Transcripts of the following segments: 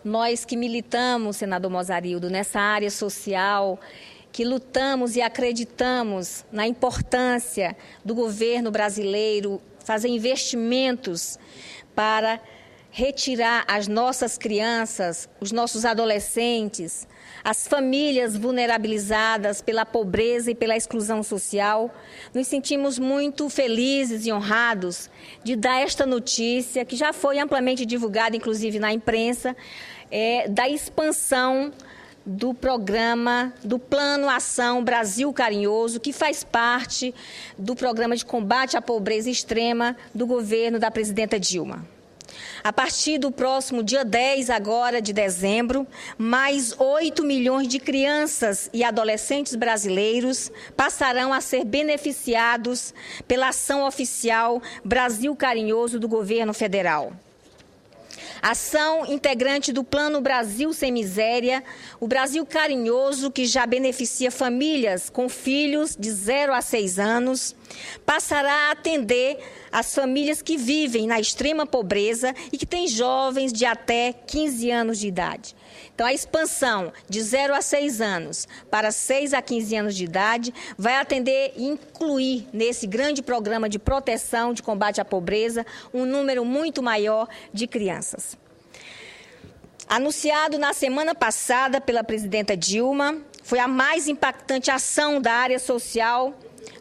Nós que militamos, senador Mozarildo, nessa área social, que lutamos e acreditamos na importância do governo brasileiro fazer investimentos para retirar as nossas crianças, os nossos adolescentes, as famílias vulnerabilizadas pela pobreza e pela exclusão social, nos sentimos muito felizes e honrados de dar esta notícia, que já foi amplamente divulgada, inclusive na imprensa, da expansão do programa, do Plano Ação Brasil Carinhoso, que faz parte do programa de combate à pobreza extrema do governo da presidenta Dilma. A partir do próximo dia 10 agora de dezembro, mais 8 milhões de crianças e adolescentes brasileiros passarão a ser beneficiados pela ação oficial Brasil Carinhoso do governo federal. Ação integrante do Plano Brasil Sem Miséria, o Brasil Carinhoso, que já beneficia famílias com filhos de 0 a 6 anos, passará a atender as famílias que vivem na extrema pobreza e que têm jovens de até 15 anos de idade. Então, a expansão de 0 a 6 anos para 6 a 15 anos de idade vai atender e incluir nesse grande programa de proteção, de combate à pobreza, um número muito maior de crianças. Anunciado na semana passada pela presidenta Dilma, foi a mais impactante ação da área social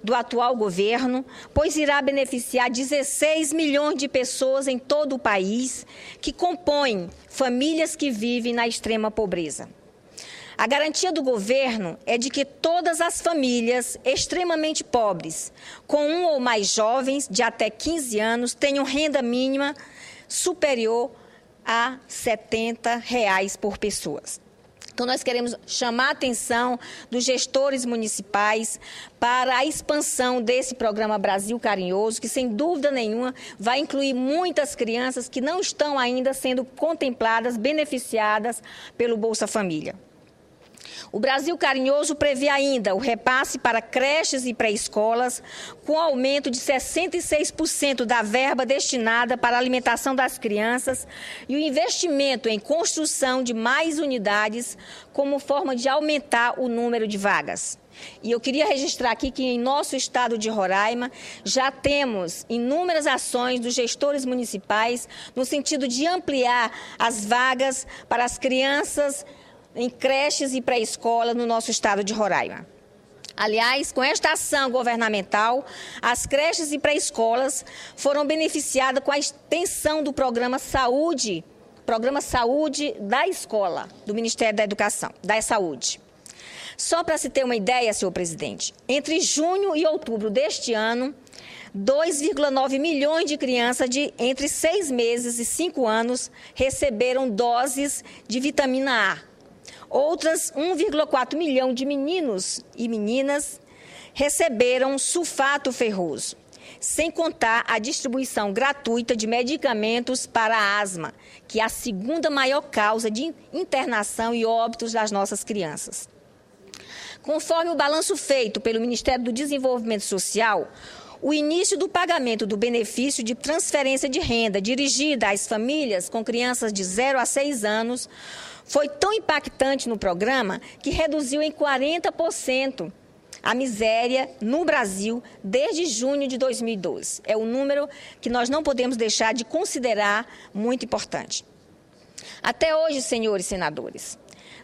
do atual governo, pois irá beneficiar 16 milhões de pessoas em todo o país, que compõem famílias que vivem na extrema pobreza. A garantia do governo é de que todas as famílias extremamente pobres, com um ou mais jovens de até 15 anos, tenham renda mínima superior a R$ 70 por pessoa. Então, nós queremos chamar a atenção dos gestores municipais para a expansão desse programa Brasil Carinhoso, que, sem dúvida nenhuma, vai incluir muitas crianças que não estão ainda sendo contempladas, beneficiadas pelo Bolsa Família. O Brasil Carinhoso prevê ainda o repasse para creches e pré-escolas, com aumento de 66% da verba destinada para a alimentação das crianças e o investimento em construção de mais unidades como forma de aumentar o número de vagas. E eu queria registrar aqui que em nosso estado de Roraima já temos inúmeras ações dos gestores municipais no sentido de ampliar as vagas para as crianças em creches e pré-escola no nosso estado de Roraima. Aliás, com esta ação governamental, as creches e pré-escolas foram beneficiadas com a extensão do programa Saúde da Escola, do Ministério da Educação, da Saúde. Só para se ter uma ideia, senhor presidente, entre junho e outubro deste ano, 2,9 milhões de crianças de entre 6 meses e 5 anos receberam doses de vitamina A. Outras 1,4 milhão de meninos e meninas receberam sulfato ferroso, sem contar a distribuição gratuita de medicamentos para a asma, que é a segunda maior causa de internação e óbitos das nossas crianças. Conforme o balanço feito pelo Ministério do Desenvolvimento Social, o início do pagamento do benefício de transferência de renda dirigida às famílias com crianças de 0 a 6 anos foi tão impactante no programa que reduziu em 40% a miséria no Brasil desde junho de 2012. É um número que nós não podemos deixar de considerar muito importante. Até hoje, senhores senadores,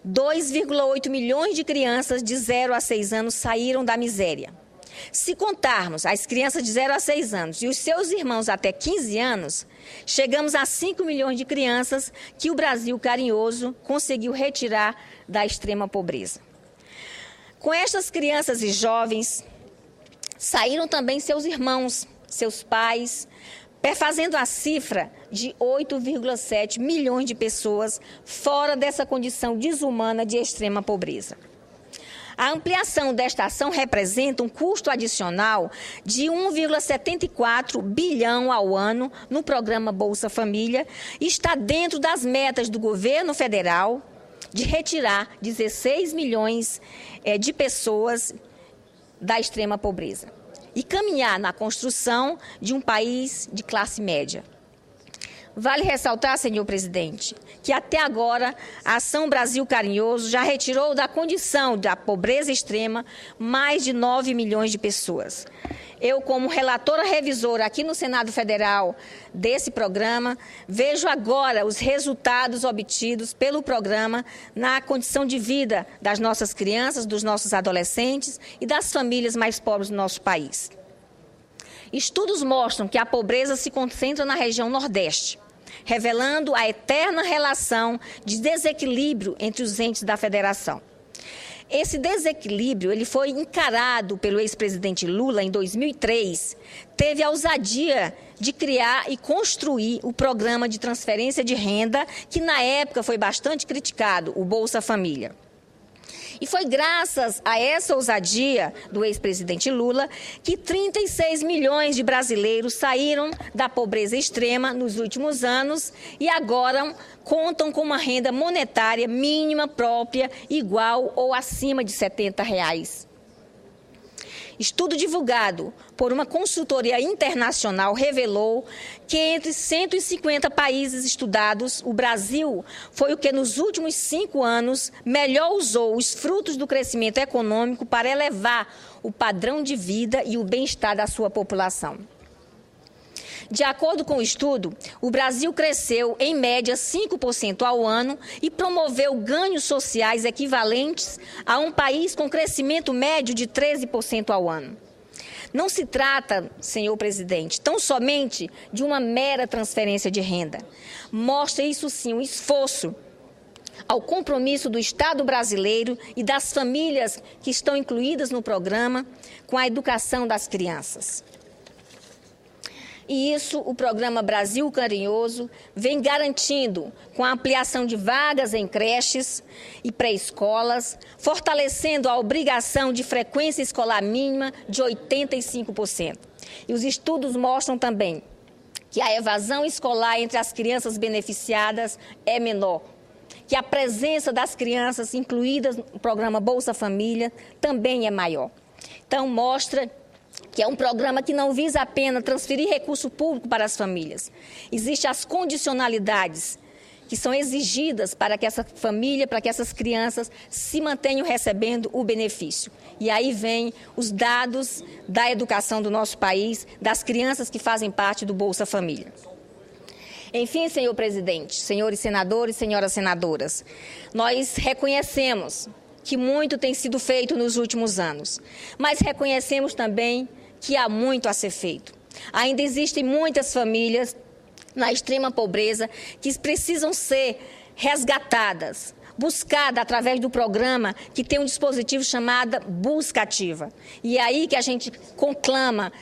2,8 milhões de crianças de 0 a 6 anos saíram da miséria. Se contarmos as crianças de 0 a 6 anos e os seus irmãos até 15 anos, chegamos a 5 milhões de crianças que o Brasil Carinhoso conseguiu retirar da extrema pobreza. Com estas crianças e jovens, saíram também seus irmãos, seus pais, perfazendo a cifra de 8,7 milhões de pessoas fora dessa condição desumana de extrema pobreza. A ampliação desta ação representa um custo adicional de 1,74 bilhão ao ano no programa Bolsa Família e está dentro das metas do governo federal de retirar 16 milhões de pessoas da extrema pobreza e caminhar na construção de um país de classe média. Vale ressaltar, senhor presidente, que até agora a Ação Brasil Carinhoso já retirou da condição da pobreza extrema mais de 9 milhões de pessoas. Eu, como relatora revisora aqui no Senado Federal desse programa, vejo agora os resultados obtidos pelo programa na condição de vida das nossas crianças, dos nossos adolescentes e das famílias mais pobres do nosso país. Estudos mostram que a pobreza se concentra na região Nordeste, revelando a eterna relação de desequilíbrio entre os entes da federação. Esse desequilíbrio ele foi encarado pelo ex-presidente Lula em 2003, teve a ousadia de criar e construir o programa de transferência de renda, que na época foi bastante criticado, o Bolsa Família. E foi graças a essa ousadia do ex-presidente Lula que 36 milhões de brasileiros saíram da pobreza extrema nos últimos anos e agora contam com uma renda monetária mínima própria igual ou acima de R$ 70. Estudo divulgado por uma consultoria internacional revelou que entre 150 países estudados, o Brasil foi o que nos últimos 5 anos melhor usou os frutos do crescimento econômico para elevar o padrão de vida e o bem-estar da sua população. De acordo com o estudo, o Brasil cresceu, em média, 5% ao ano e promoveu ganhos sociais equivalentes a um país com crescimento médio de 13% ao ano. Não se trata, senhor presidente, tão somente de uma mera transferência de renda. Mostra isso sim um esforço ao compromisso do Estado brasileiro e das famílias que estão incluídas no programa com a educação das crianças. E isso o programa Brasil Carinhoso vem garantindo com a ampliação de vagas em creches e pré-escolas, fortalecendo a obrigação de frequência escolar mínima de 85%. E os estudos mostram também que a evasão escolar entre as crianças beneficiadas é menor, que a presença das crianças incluídas no programa Bolsa Família também é maior. Então, mostra que é um programa que não visa apenas transferir recurso público para as famílias. Existem as condicionalidades que são exigidas para que essa família, para que essas crianças se mantenham recebendo o benefício. E aí vem os dados da educação do nosso país, das crianças que fazem parte do Bolsa Família. Enfim, senhor presidente, senhores senadores, senhoras senadoras, nós reconhecemos que muito tem sido feito nos últimos anos, mas reconhecemos também que há muito a ser feito. Ainda existem muitas famílias na extrema pobreza que precisam ser resgatadas, buscadas através do programa que tem um dispositivo chamado Busca Ativa. E é aí que a gente conclama,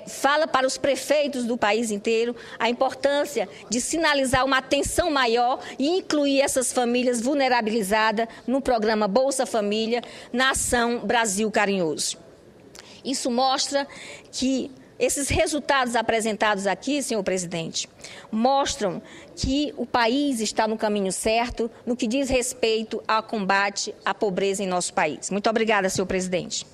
fala para os prefeitos do país inteiro a importância de sinalizar uma atenção maior e incluir essas famílias vulnerabilizadas no programa Bolsa Família, na Ação Brasil Carinhoso. Isso mostra que esses resultados apresentados aqui, senhor presidente, mostram que o país está no caminho certo no que diz respeito ao combate à pobreza em nosso país. Muito obrigada, senhor presidente.